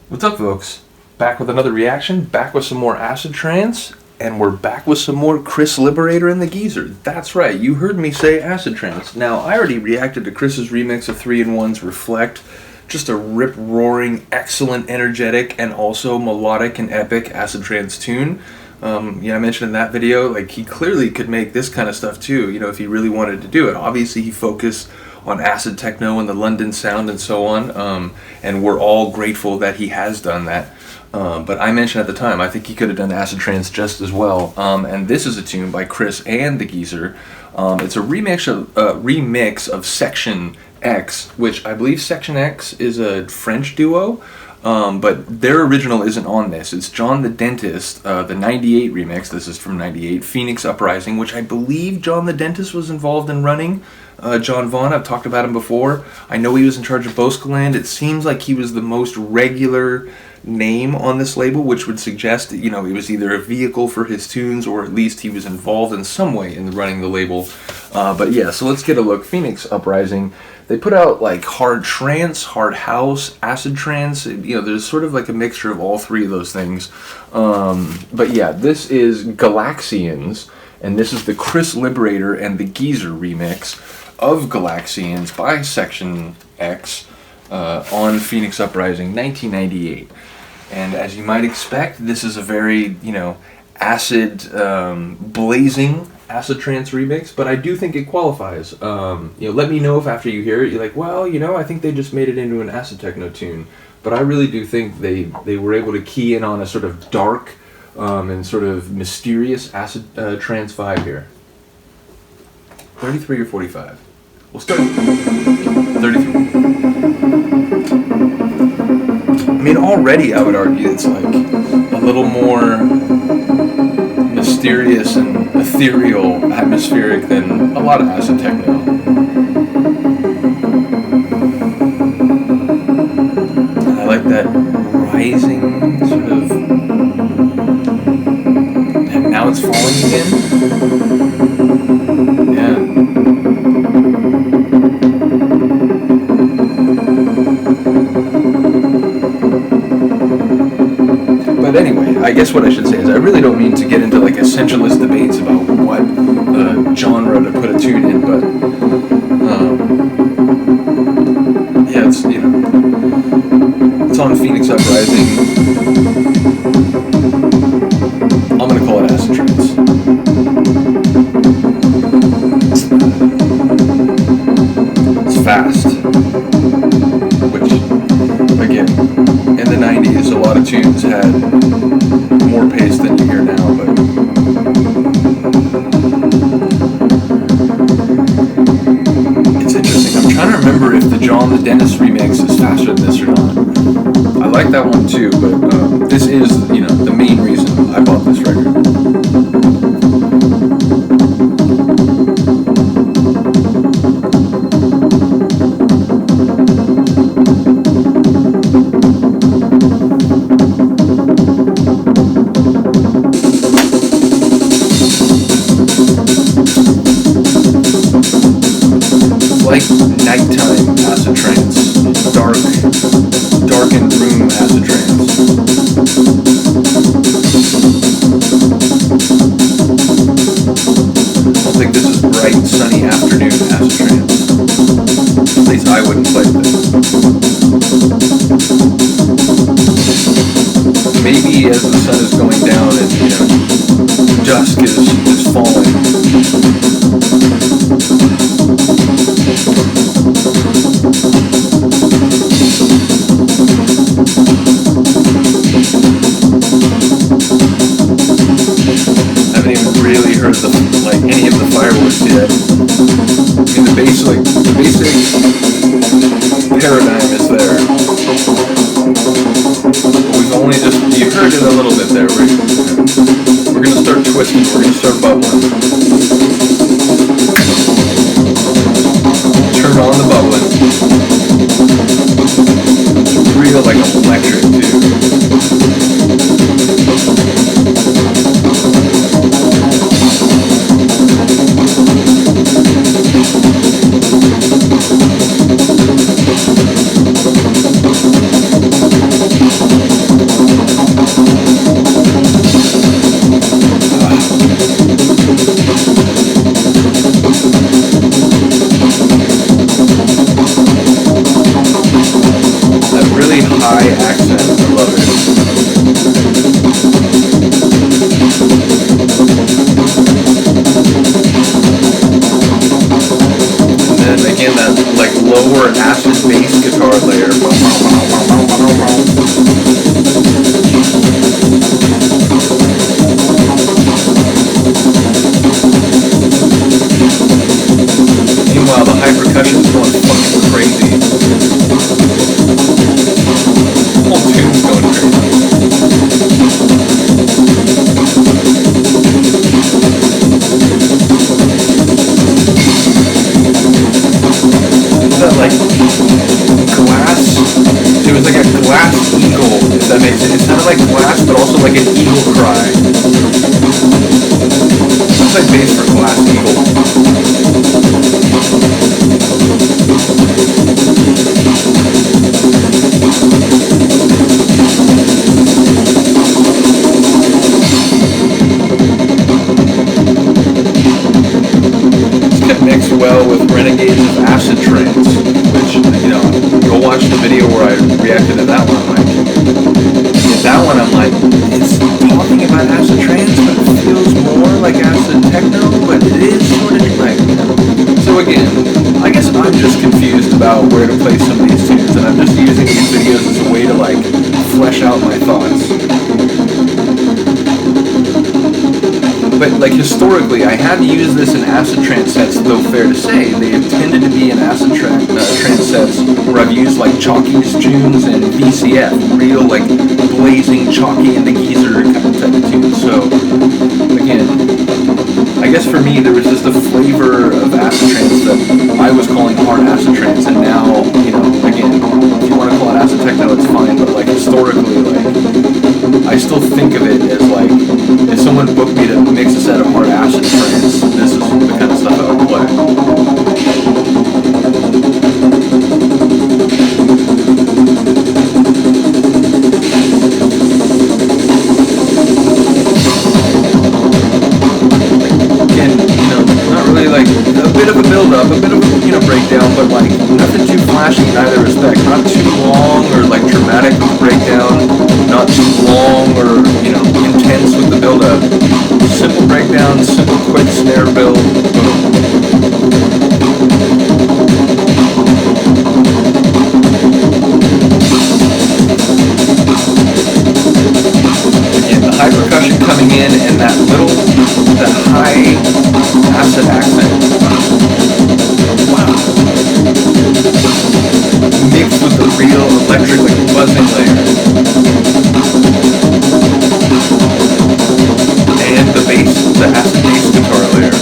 What's up, folks? Back with another reaction, back with some more acid-trance, and we're back with some more Chris Liberator and the Geezer. That's right, you heard me say acid-trance. Now, I already reacted to Chris's remix of 3-in-1's Reflect. Just a rip-roaring, excellent, energetic, and also melodic and epic acid-trance tune. I mentioned in that video, like, he clearly could make this kind of stuff too, if he really wanted to do it. Obviously, he focused on acid techno and the London sound and so on, and we're all grateful that he has done that. But I mentioned at the time, I think he could have done acid trance just as well. And this is a tune by Chris and the Geezer. It's a remix of Section X, which I believe Section X is a French duo. But their original isn't on this. It's John the Dentist, the 98 remix. This is from 98. Phoenix Uprising, which I believe John the Dentist was involved in running. John Vaughn, I've talked about him before. I know he was in charge of Boscaland. It seems like he was the most regular name on this label, which would suggest that, he was either a vehicle for his tunes or at least he was involved in some way in running the label. But yeah, so let's get a look. Phoenix Uprising. They put out like hard trance, hard house, acid trance. There's sort of like a mixture of all three of those things. But yeah, this is Galaxians, and this is the Chris Liberator and the Geezer remix of Galaxians by Section X on Phoenix Uprising 1998. And as you might expect, this is a very, acid, blazing acid trance remix, but I do think it qualifies. Let me know if after you hear it, you're like, well, I think they just made it into an acid techno tune. But I really do think they were able to key in on a sort of dark and sort of mysterious acid trance vibe here. 33 or 45? We'll start 33. I mean, already I would argue it's like a little more mysterious and ethereal, atmospheric than a lot of acid techno. And I like that rising sort of, and now it's falling again. Yeah. But anyway, I guess what I should say is I really don't mean to get into like essentialist debates about what genre to put a tune in, but yeah, it's on Phoenix Uprising. I'm gonna call it acid trance. It's fast, which again, in the 90s, a lot of tunes had more pace than you hear now, but it's interesting. I'm trying to remember if the John the Dentist remix is faster than this or not. I like that one too, but this is, the main reason I bought this record. Like nighttime acid trance, darkened room acid trance. I don't think this is bright, sunny afternoon acid trance. At least I wouldn't play this. Maybe as the sun is going down and dusk is falling. Haven't even really heard any of the fireworks yet. I mean, the basic paradigm is there. But you heard it a little bit there. We're gonna start twisting. We're gonna start bubbling. Turn on the bubbling. It's real like electric too. really high accent. I love it. And then again, that like lower acid bass guitar layer. Meanwhile, the high percussion's going fucking crazy. The whole tune's going crazy. That like glass, it was like a glass eagle, if that makes sense. It sounded like glass, but also like an eagle cry. Sounds like bass for glass eagle. Mixed well with Renegades of acid-trance, which, you know, go watch the video where I reacted to that one. Like, yeah, that one I'm like, it's talking about acid-trance, but it feels more like acid-techno, but it is sort of like, so again, I guess I'm just confused about where to place some of these tunes, and I'm just using these videos as a way to, like, flesh out my thoughts. But like historically, I have used this in acid trance sets, though fair to say, they have tended to be in acid trance sets where I've used like Chalky's tunes and VCF, real like blazing Chalky and the Geezer kind of type of tunes. So again, I guess for me there was just a flavor of acid trance that I was calling hard acid trance, and now, you know, again, if you want to call it acid techno, it's fine, but like historically, like I still think of it as like, if someone booked me to mix a set of hard acid trance, this is the kind of stuff I would play. Again, you know, not really like a bit of a build-up, a bit of a, you know, breakdown, but like nothing too flashy in either respect. Not too long or like dramatic with the breakdown, not too long or, you know, intense with the build-up. Simple breakdown, simple quick snare build, boom. Again, the high percussion coming in and that high acid accent. Wow. Mixed with the real electric, like buzzing layer. And the bass, the acid bass guitar layer.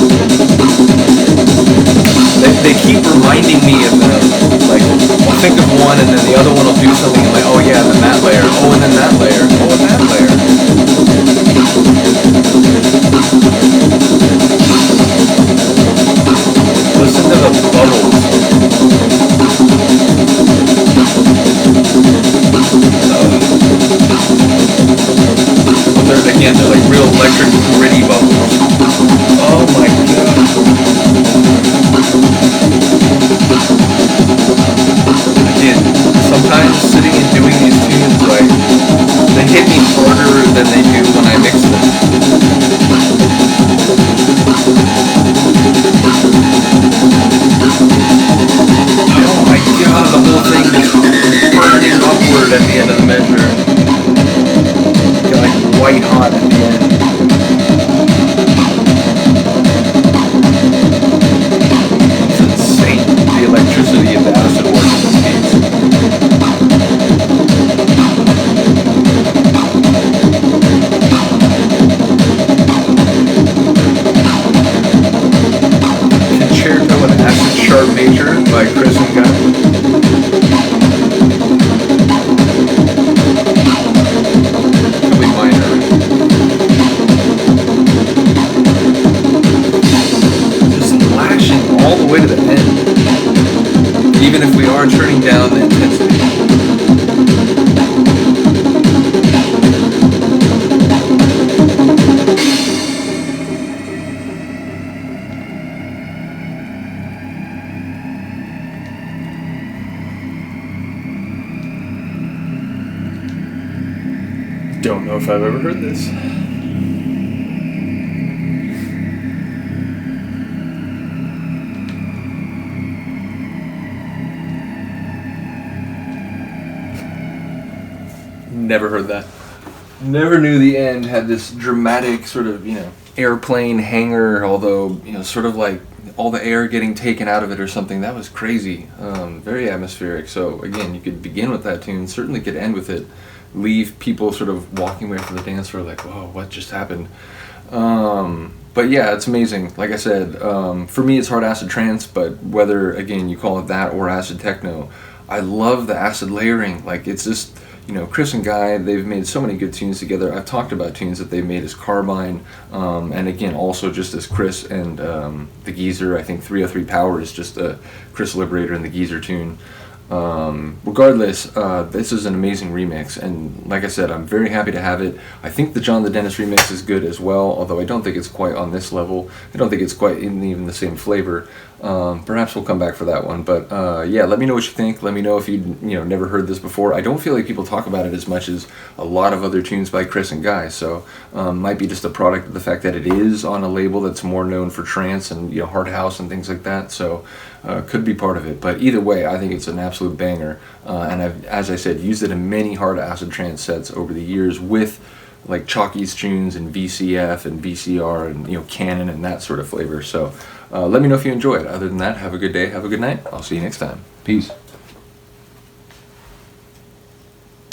They keep reminding me of them. Like, I'll think of one and then the other one will do something and like, oh yeah, and then that layer, oh and then that layer, oh and that layer. Listen to the bubbles. They're like real electric, gritty bubbles. Oh my god. Again, sometimes sitting and doing these tunes, like, they hit me harder than they do when I mix them. Oh my god, the whole thing is burning upward at the end of the measure. Got like white hot at the end. It's insane, the electricity of the acid work in this piece. Concerto in Acid Sharp Major by Chris and Guy. Don't know if I've ever heard this. Never heard that. Never knew the end had this dramatic sort of, airplane hangar, although, sort of like all the air getting taken out of it or something. That was crazy. Very atmospheric. So again, you could begin with that tune, certainly could end with it. Leave people sort of walking away from the dance floor like, whoa, what just happened? But yeah, it's amazing. Like I said, for me it's hard acid trance, but whether, again, you call it that or acid techno, I love the acid layering. Like, it's just, Chris and Guy, they've made so many good tunes together. I've talked about tunes that they've made as Carbine, and again, also just as Chris and the Geezer. I think 303 Power is just a Chris Liberator and the Geezer tune. Regardless, this is an amazing remix, and like I said, I'm very happy to have it. I think the John the Dentist remix is good as well, although I don't think it's quite on this level. I don't think it's quite even the same flavor. Perhaps we'll come back for that one, but yeah, let me know what you think. Let me know if you never heard this before. I don't feel like people talk about it as much as a lot of other tunes by Chris and Guy, so might be just a product of the fact that it is on a label that's more known for trance and hard house and things like that, so could be part of it. But either way, I think it's an absolute banger, and I've, as I said, used it in many hard acid trance sets over the years with like Chalky's tunes and VCF and VCR and Canon and that sort of flavor. So let me know if you enjoy it. Other than that, have a good day, have a good night. I'll see you next time. Peace.